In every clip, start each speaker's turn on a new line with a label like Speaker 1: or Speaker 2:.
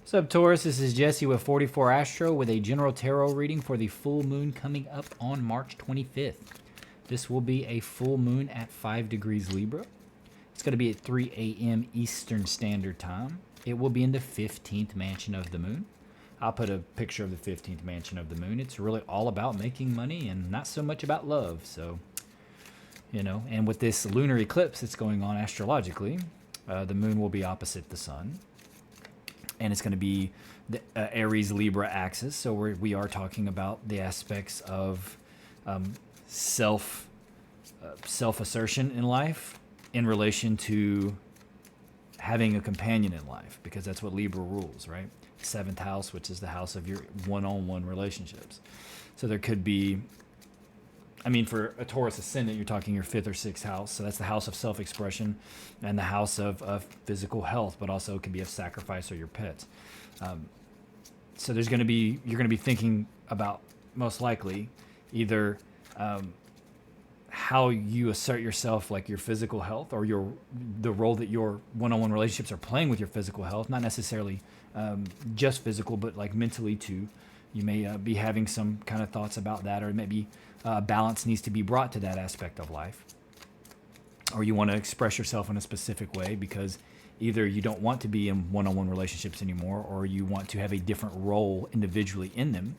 Speaker 1: What's up, Taurus? This is Jesse with 44 Astro with a general tarot reading for the full moon coming up on March 25th. This will be a full moon at 5 degrees Libra. It's going to be at 3 a.m. Eastern Standard Time. It will be in the 15th mansion of the moon. I'll put a picture of the 15th mansion of the moon. It's really all about making money and not so much about love. So, and with this lunar eclipse that's going on astrologically, the moon will be opposite the sun. And it's going to be the Aries-Libra axis. So we are talking about the aspects of self-assertion in life in relation to having a companion in life, because that's what Libra rules, right? Seventh house, which is the house of your one-on-one relationships. So there could be, for a Taurus ascendant, you're talking your 5th or 6th house. So that's the house of self-expression and the house of physical health, but also it could be of sacrifice or your pets. So you're going to be thinking about, most likely, either how you assert yourself, like your physical health, or the role that your one-on-one relationships are playing with your physical health, not necessarily just physical, but like mentally too. You may be having some kind of thoughts about that, or maybe balance needs to be brought to that aspect of life. Or you want to express yourself in a specific way because either you don't want to be in one-on-one relationships anymore, or you want to have a different role individually in them.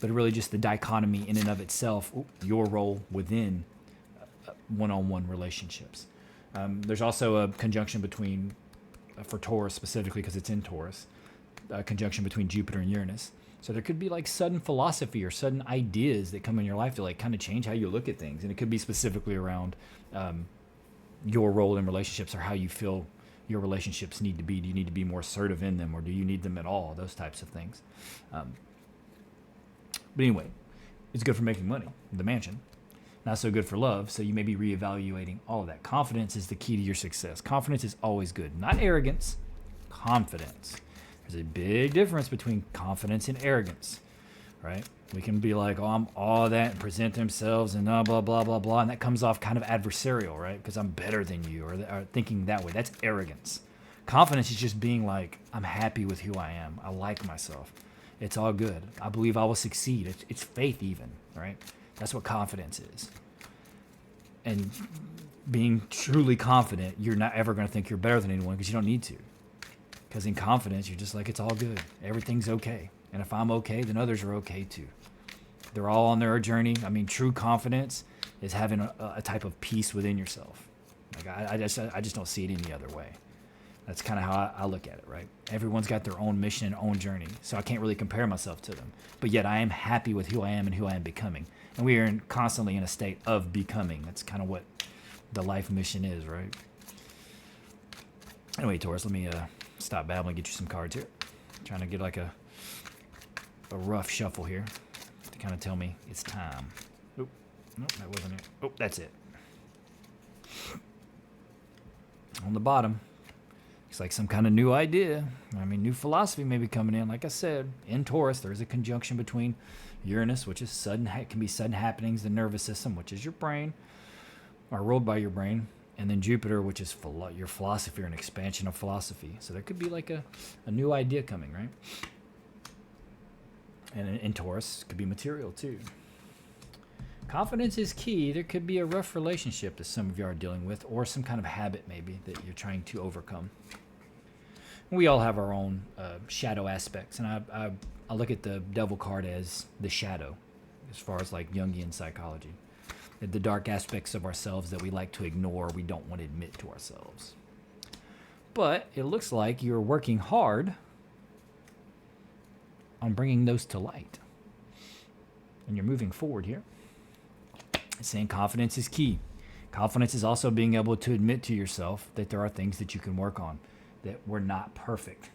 Speaker 1: But really just the dichotomy in and of itself, your role within one-on-one relationships. There's also a conjunction between, for Taurus specifically because it's in Taurus, a conjunction between Jupiter and Uranus. So there could be like sudden philosophy or sudden ideas that come in your life to like kind of change how you look at things. And it could be specifically around your role in relationships, or how you feel your relationships need to be. Do you need to be more assertive in them, or do you need them at all? Those types of things. But anyway, it's good for making money, the mansion. Not so good for love, so you may be reevaluating all of that. Confidence is the key to your success. Confidence is always good. Not arrogance, confidence. There's a big difference between confidence and arrogance, right? We can be like, I'm all that, and present themselves and blah, blah, blah, blah, blah. And that comes off kind of adversarial, right? Because I'm better than you, or thinking that way. That's arrogance. Confidence is just being like, I'm happy with who I am. I like myself. It's all good. I believe I will succeed. It's faith even, right? That's what confidence is. And being truly confident, you're not ever going to think you're better than anyone, because you don't need to. Because in confidence, you're just like, it's all good. Everything's okay. And if I'm okay, then others are okay too. They're all on their journey. True confidence is having a type of peace within yourself. Like I just don't see it any other way. That's kind of how I look at it, right? Everyone's got their own mission and own journey, so I can't really compare myself to them. But yet I am happy with who I am and who I am becoming. And we are constantly in a state of becoming. That's kind of what the life mission is, right? Anyway, Taurus, let me stop babbling and get you some cards here. I'm trying to get like a rough shuffle here to kind of tell me it's time. Nope, that wasn't it. Oh, that's it. On the bottom. It's like some kind of new idea. New philosophy may be coming in. Like I said, in Taurus, there's a conjunction between Uranus, which is can be sudden happenings, the nervous system, which is your brain, or ruled by your brain, and then Jupiter, which is your philosophy, or an expansion of philosophy. So there could be like a new idea coming, right? And in Taurus, it could be material too. Confidence is key. There could be a rough relationship that some of you are dealing with, or some kind of habit maybe that you're trying to overcome. We all have our own shadow aspects, and I look at the devil card as the shadow, as far as like Jungian psychology. The dark aspects of ourselves that we like to ignore, we don't want to admit to ourselves. But it looks like you're working hard on bringing those to light. And you're moving forward here. Saying confidence is key. Confidence is also being able to admit to yourself that there are things that you can work on, that we're not perfect.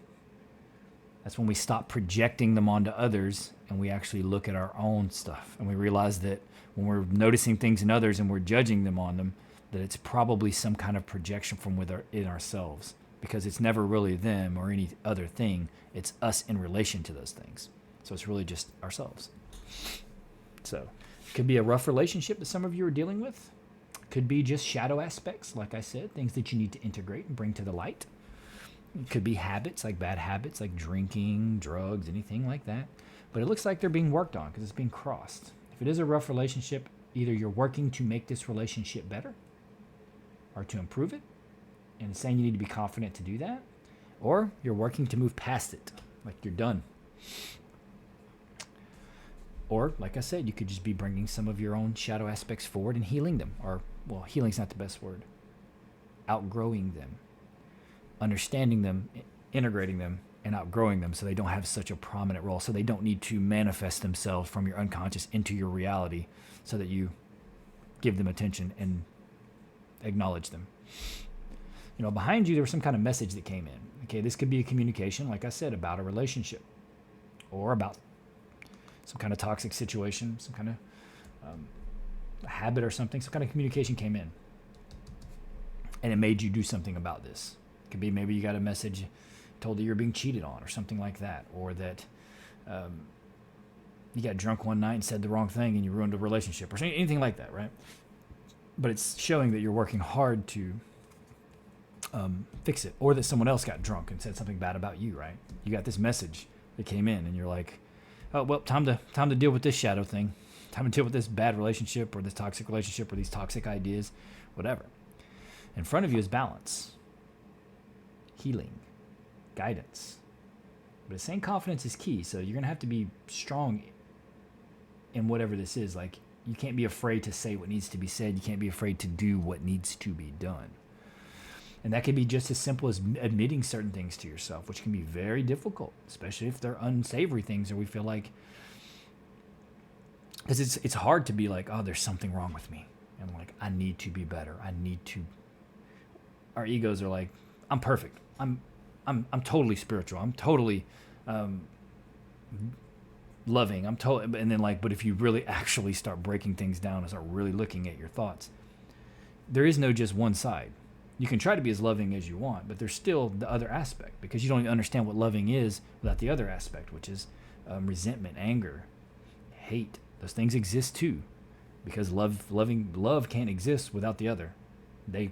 Speaker 1: That's when we stop projecting them onto others and we actually look at our own stuff, and we realize that when we're noticing things in others and we're judging them on them, that it's probably some kind of projection from within ourselves, because it's never really them or any other thing. It's us in relation to those things. So it's really just ourselves. So could be a rough relationship that some of you are dealing with. Could be just shadow aspects, like I said, things that you need to integrate and bring to the light. It could be habits, like bad habits, like drinking, drugs, anything like that. But it looks like they're being worked on because it's being crossed. If it is a rough relationship, either you're working to make this relationship better or to improve it, and it's saying you need to be confident to do that, or you're working to move past it, like you're done. Or, like I said, you could just be bringing some of your own shadow aspects forward and healing them. Or, well, healing's not the best word. Outgrowing them. Understanding them, integrating them, and outgrowing them so they don't have such a prominent role. So they don't need to manifest themselves from your unconscious into your reality so that you give them attention and acknowledge them. You know, behind you, there was some kind of message that came in. Okay, this could be a communication, like I said, about a relationship or about some kind of toxic situation, some kind of a habit or something. Some kind of communication came in and it made you do something about this. It could be maybe you got a message told that you're being cheated on or something like that, or that you got drunk one night and said the wrong thing and you ruined a relationship or anything like that, right? But it's showing that you're working hard to fix it, or that someone else got drunk and said something bad about you, right? You got this message that came in and you're like, oh, well, time to deal with this shadow thing. Time to deal with this bad relationship or this toxic relationship or these toxic ideas, whatever. In front of you is balance, healing, guidance. But it's saying confidence is key, so you're going to have to be strong in whatever this is. Like, you can't be afraid to say what needs to be said. You can't be afraid to do what needs to be done. And that can be just as simple as admitting certain things to yourself, which can be very difficult, especially if they're unsavory things or we feel like, because it's hard to be like, oh, there's something wrong with me. And like, I need to be better. Our egos are like, I'm perfect. I'm totally spiritual. I'm totally loving. And then like, but if you really actually start breaking things down and start really looking at your thoughts, there is no just one side. You can try to be as loving as you want, but there's still the other aspect, because you don't even understand what loving is without the other aspect, which is resentment, anger, hate. Those things exist too, because love can't exist without the other. We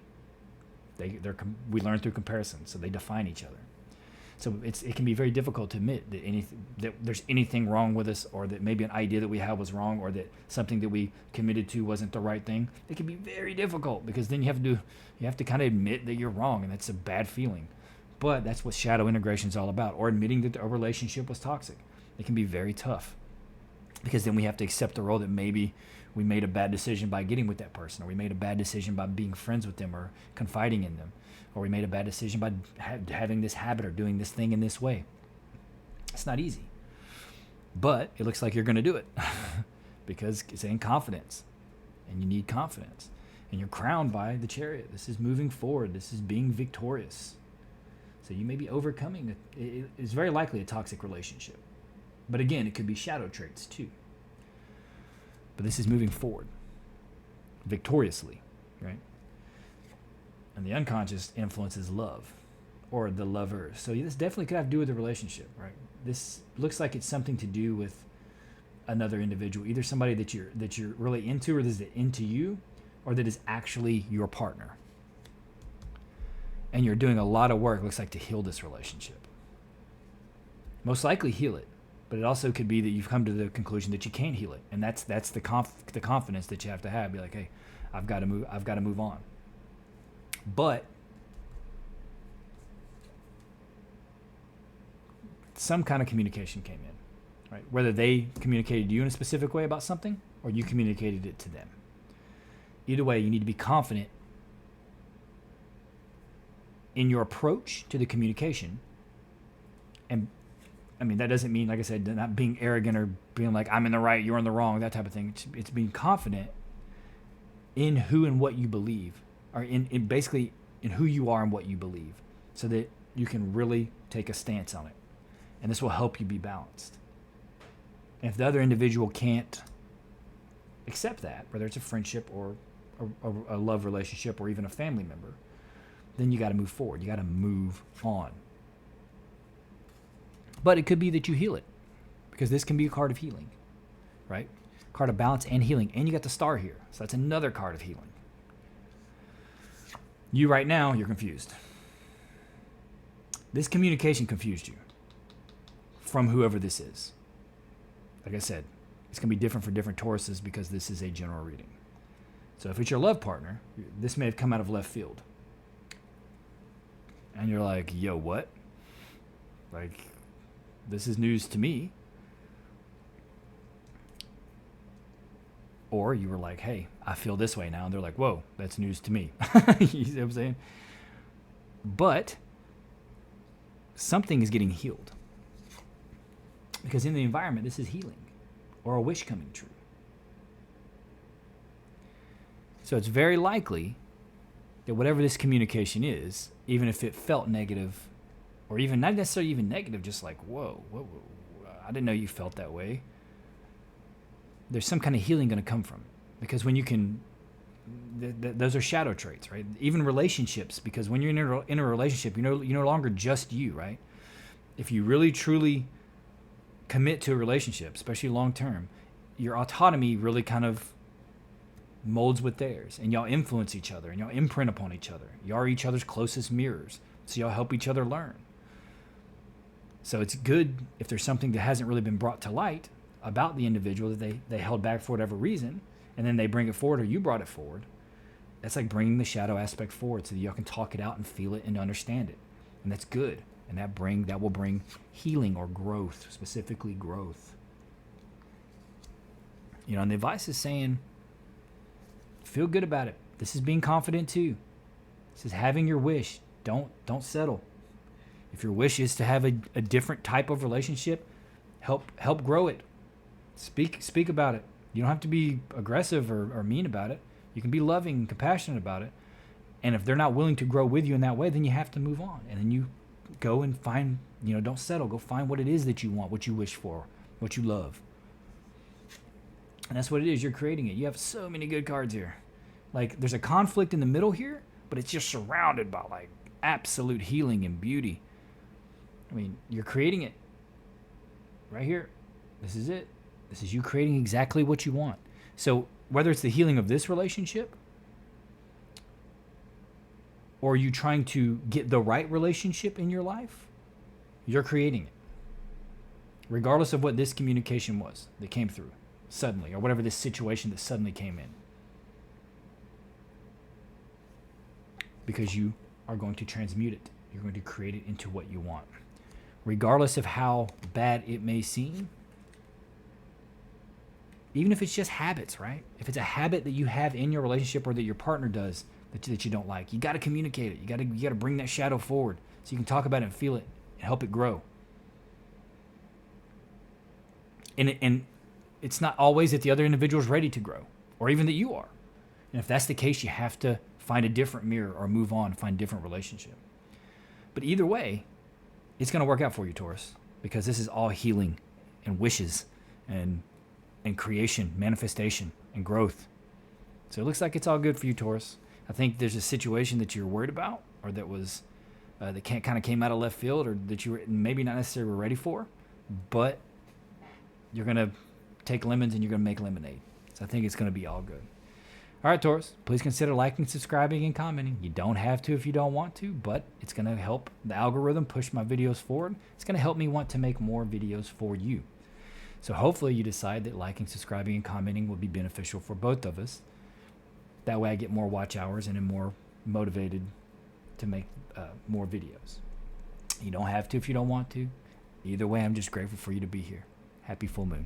Speaker 1: learn through comparison, so they define each other. So it can be very difficult to admit that there's anything wrong with us, or that maybe an idea that we had was wrong, or that something that we committed to wasn't the right thing. It can be very difficult, because then you have to kind of admit that you're wrong, and that's a bad feeling. But that's what shadow integration is all about, or admitting that a relationship was toxic. It can be very tough, because then we have to accept the role that maybe we made a bad decision by getting with that person, or we made a bad decision by being friends with them or confiding in them, or we made a bad decision by having this habit or doing this thing in this way. It's not easy, but it looks like you're going to do it because it's in confidence, and you need confidence, and you're crowned by the Chariot. This is moving forward. This is being victorious. So you may be overcoming it's very likely a toxic relationship, but again, it could be shadow traits too. But this is moving forward victoriously, right? And the unconscious influences love, or the lover. So this definitely could have to do with the relationship, right? This looks like it's something to do with another individual, either somebody that you're really into, or that is into you, or that is actually your partner. And you're doing a lot of work, looks like, to heal this relationship. Most likely heal it, but it also could be that you've come to the conclusion that you can't heal it, and that's the confidence that you have to have. Be like, hey, I've got to move on. But some kind of communication came in, right? Whether they communicated to you in a specific way about something, or you communicated it to them. Either way, you need to be confident in your approach to the communication. And I mean, that doesn't mean, like I said, not being arrogant or being like, I'm in the right, you're in the wrong, that type of thing. It's being confident in who and what you believe, or in basically in who you are and what you believe, so that you can really take a stance on it. And this will help you be balanced. And if the other individual can't accept that, whether it's a friendship or a love relationship or even a family member, then you got to move forward. You got to move on. But it could be that you heal it, because this can be a card of healing, right? Card of balance and healing. And you got the star here. So that's another card of healing. You right now, you're confused. This communication confused you from whoever this is. Like I said, it's going to be different for different Tauruses because this is a general reading. So if it's your love partner, this may have come out of left field. And you're like, yo, what? Like, this is news to me. Or you were like, hey, I feel this way now. And they're like, whoa, that's news to me. You see what I'm saying? But something is getting healed. Because in the environment, this is healing or a wish coming true. So it's very likely that whatever this communication is, even if it felt negative, or even not necessarily even negative, just like, whoa, I didn't know you felt that way. There's some kind of healing going to come from it. Because when you can, those are shadow traits, right? Even relationships, because when you're in a relationship, you're no longer just you, right? If you really truly commit to a relationship, especially long term, your autonomy really kind of molds with theirs, and y'all influence each other, and y'all imprint upon each other. Y'all are each other's closest mirrors, so y'all help each other learn. So it's good if there's something that hasn't really been brought to light about the individual that they held back for whatever reason, and then they bring it forward, or you brought it forward. That's like bringing the shadow aspect forward so that y'all can talk it out and feel it and understand it, and that's good. And that will bring healing or growth, specifically growth. You know, and the advice is saying, feel good about it. This is being confident too. This is having your wish. Don't settle. If your wish is to have a different type of relationship, help grow it. Speak about it. You don't have to be aggressive or mean about it. You can be loving and compassionate about it. And if they're not willing to grow with you in that way, then you have to move on. And then you go and find, don't settle. Go find what it is that you want, what you wish for, what you love. And that's what it is. You're creating it. You have so many good cards here. Like, there's a conflict in the middle here, but it's just surrounded by, like, absolute healing and beauty. I mean, you're creating it. Right here. This is it. This is you creating exactly what you want. So, whether it's the healing of this relationship, or you trying to get the right relationship in your life, you're creating it. Regardless of what this communication was that came through suddenly, or whatever this situation that suddenly came in. Because you are going to transmute it. You're going to create it into what you want. Regardless of how bad it may seem, even if it's just habits, right? If it's a habit that you have in your relationship or that your partner does that you don't like, you got to communicate it. You got to bring that shadow forward so you can talk about it and feel it and help it grow. And it's not always that the other individual is ready to grow, or even that you are. And if that's the case, you have to find a different mirror or move on and find a different relationship. But either way, it's going to work out for you, Taurus, because this is all healing and wishes and creation, manifestation, and growth. So it looks like it's all good for you, Taurus. I think there's a situation that you're worried about, or that was that kind of came out of left field, or that you were maybe not necessarily ready for, but you're going to take lemons and you're going to make lemonade. So I think it's going to be all good. All right, Taurus, please consider liking, subscribing, and commenting. You don't have to if you don't want to, but it's going to help the algorithm push my videos forward. It's going to help me want to make more videos for you. So hopefully you decide that liking, subscribing, and commenting will be beneficial for both of us. That way I get more watch hours and am more motivated to make more videos. You don't have to if you don't want to. Either way, I'm just grateful for you to be here. Happy full moon.